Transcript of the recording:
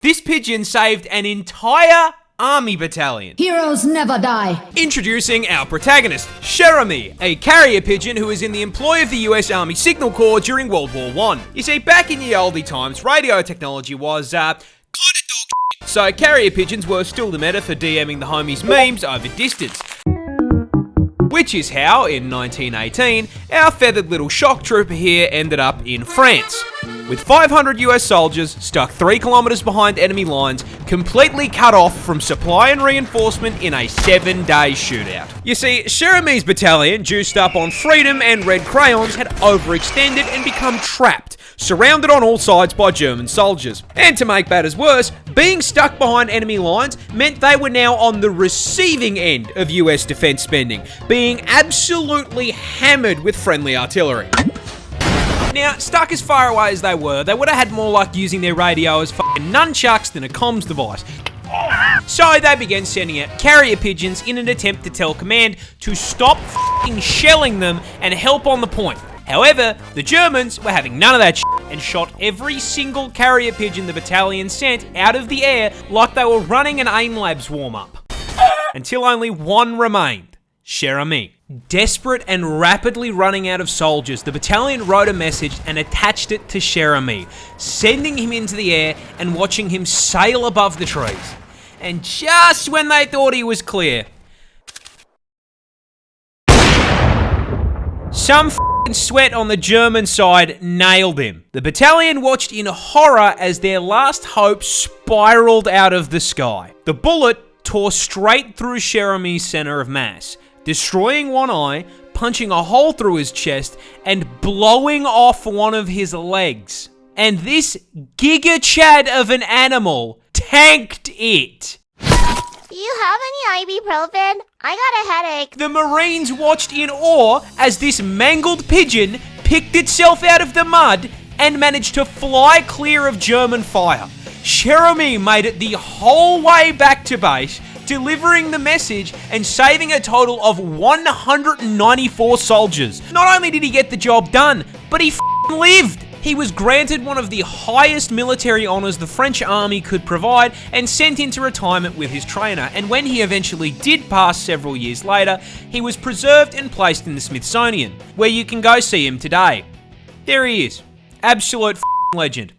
This pigeon saved an entire army battalion. Heroes never die. Introducing our protagonist, Jeremy, a carrier pigeon who was in the employ of the US Army Signal Corps during World War I. You see, back in the oldie times, radio technology was, kind of dog shit. So carrier pigeons were still the meta for DMing the homies memes over distance. Which is how, in 1918, our feathered little shock trooper here ended up in France, with 500 US soldiers stuck 3 kilometers behind enemy lines, completely cut off from supply and reinforcement in a 7-day shootout. You see, Jeremy's battalion, juiced up on freedom and red crayons, had overextended and become trapped, surrounded on all sides by German soldiers. And to make matters worse, being stuck behind enemy lines meant they were now on the receiving end of US defense spending, being absolutely hammered with friendly artillery. Now, stuck as far away as they would have had more luck using their radio as fucking nunchucks than a comms device. So they began sending out carrier pigeons in an attempt to tell command to stop fucking shelling them and help on the point. However, the Germans were having none of that shit and shot every single carrier pigeon the battalion sent out of the air like they were running an AIM Labs warm-up. Until only one remained, Jeremy. Desperate and rapidly running out of soldiers, the battalion wrote a message and attached it to Jeremy, sending him into the air and watching him sail above the trees. And just when they thought he was clear, some f***ing sweat on the German side nailed him. The battalion watched in horror as their last hope spiraled out of the sky. The bullet tore straight through Jeremy's center of mass, destroying one eye, punching a hole through his chest, and blowing off one of his legs. And this Giga Chad of an animal tanked it. Do you have any ibuprofen? I got a headache. The Marines watched in awe as this mangled pigeon picked itself out of the mud and managed to fly clear of German fire. Jeremy made it the whole way back to base, delivering the message and saving a total of 194 soldiers. Not only did he get the job done, but he f***ing lived. He was granted one of the highest military honors the French army could provide and sent into retirement with his trainer. And when he eventually did pass several years later, he was preserved and placed in the Smithsonian, where you can go see him today. There he is. Absolute f***ing legend.